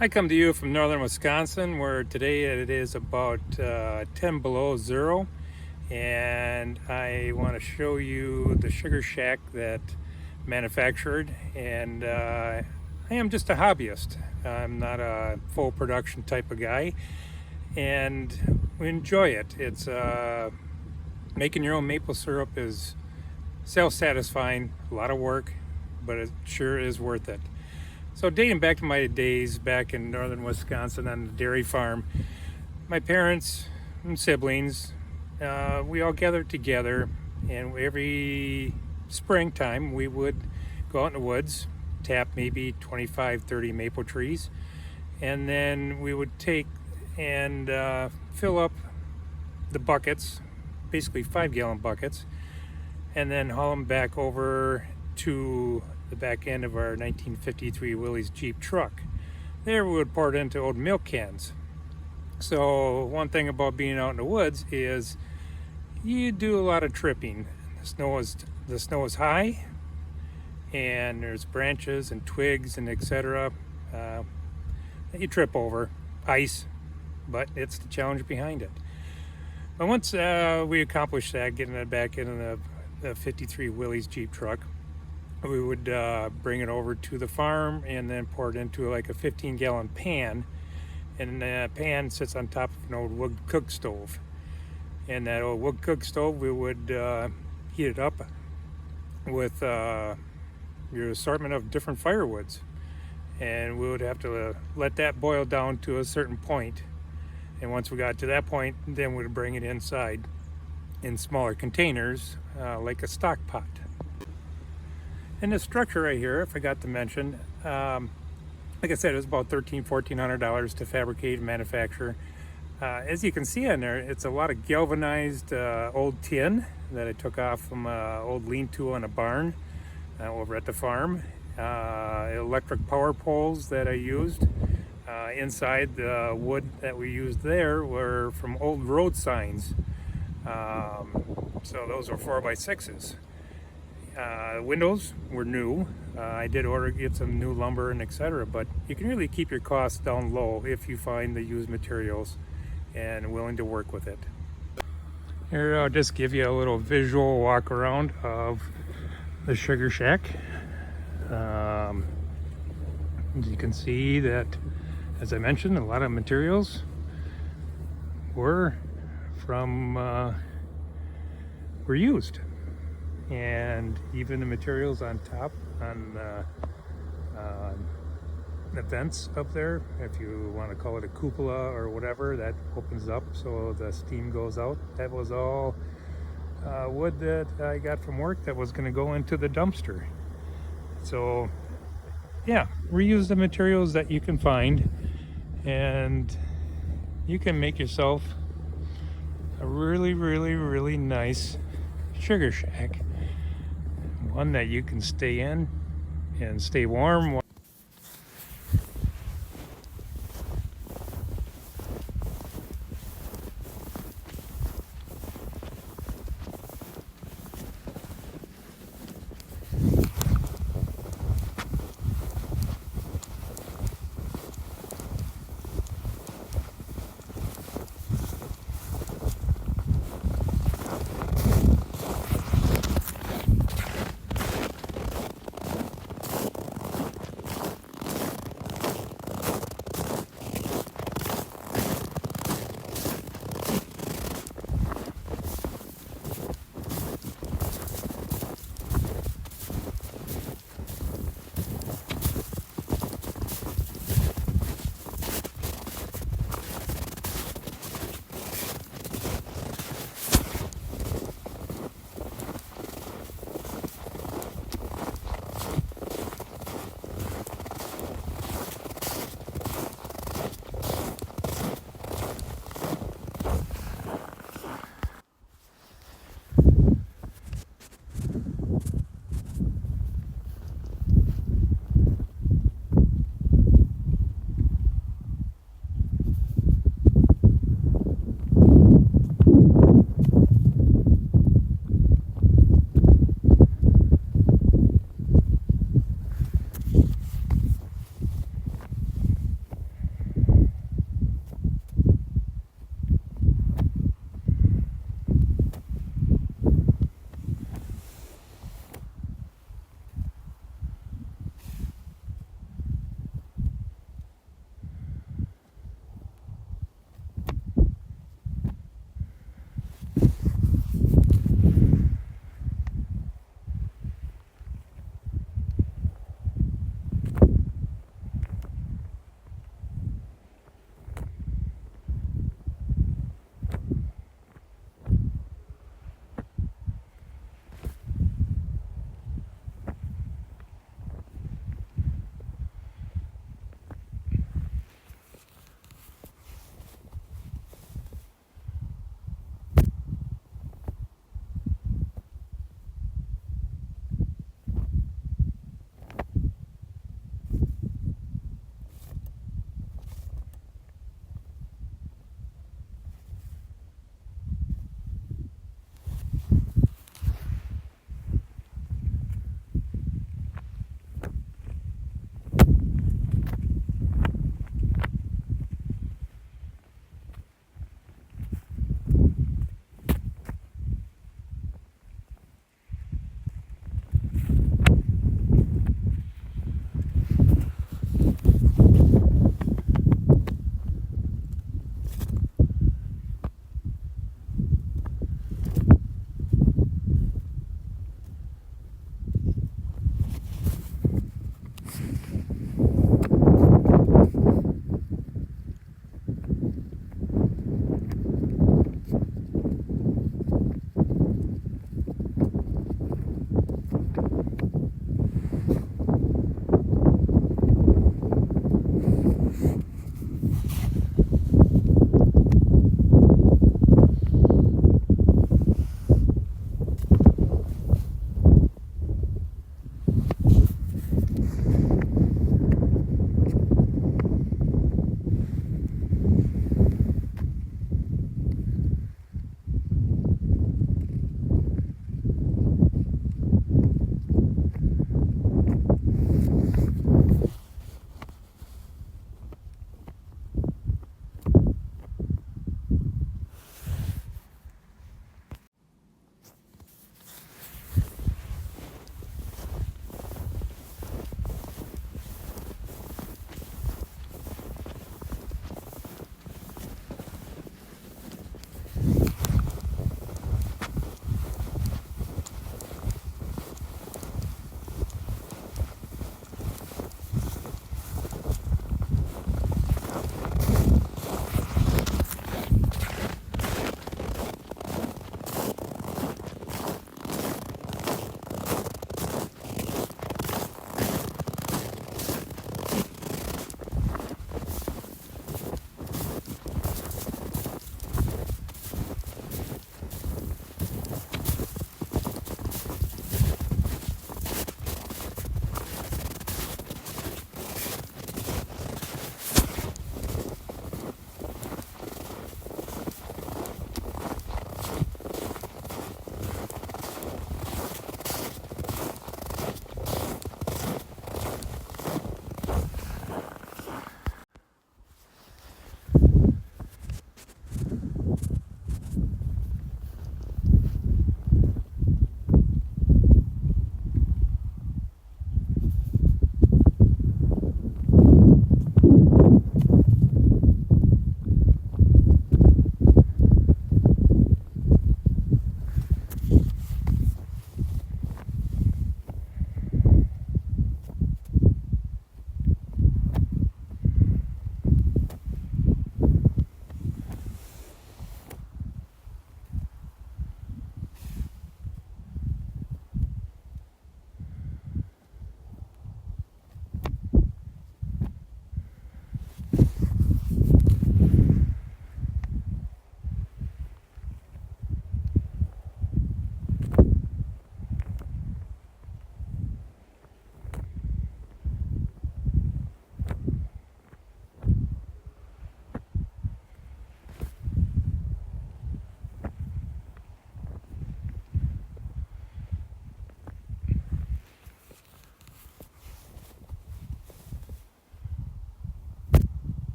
I come to you from northern Wisconsin, where today it is about 10 below zero, and I want to show you the sugar shack that manufactured. And I am just a hobbyist. I'm not a full production type of guy, and we enjoy it. It's making your own maple syrup is self-satisfying, a lot of work, but it sure is worth it. So dating back to my days back in northern Wisconsin on the dairy farm, my parents and siblings, we all gathered together, and every springtime we would go out in the woods, tap maybe 25, 30 maple trees, and then we would take and fill up the buckets, basically 5-gallon buckets, and then haul them back over to the back end of our 1953 Willys Jeep truck. There we would pour it into old milk cans. So one thing about being out in the woods is you do a lot of tripping. The snow is high, and there's branches and twigs and etc. That you trip over, ice, but it's the challenge behind it. But once we accomplished that, getting it back in the 53 Willys Jeep truck, we would bring it over to the farm and then pour it into like a 15-gallon pan, and the pan sits on top of an old wood cook stove. And that old wood cook stove, we would heat it up with your assortment of different firewoods, and we would have to let that boil down to a certain point. And once we got to that point, then we'd bring it inside in smaller containers, like a stock pot. And the structure right here, I forgot to mention, like I said, it was about $1,400 to fabricate and manufacture. As you can see on there, it's a lot of galvanized old tin that I took off from an old lean-to on a barn over at the farm. Electric power poles that I used. Inside the wood that we used there were from old road signs. So those were 4x6s. Windows were new. I did get some new lumber and etc., but you can really keep your costs down low if you find the used materials and willing to work with it. Here I'll just give you a little visual walk around of the sugar shack. As you can see that, as I mentioned, a lot of materials were used. And even the materials on top, on the vents up there, if you want to call it a cupola or whatever, that opens up so the steam goes out. That was all wood that I got from work that was going to go into the dumpster. So yeah, reuse the materials that you can find, and you can make yourself a really nice sugar shack, one that you can stay in and stay warm.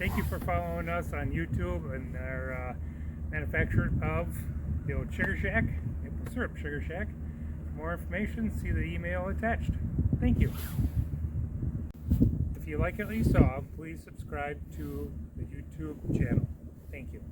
thank you for following us on YouTube and our manufacturer of the old Sugar Shack, Maple Syrup Sugar Shack. For more information, see the email attached. Thank you. If you like what you saw, please subscribe to the YouTube channel. Thank you.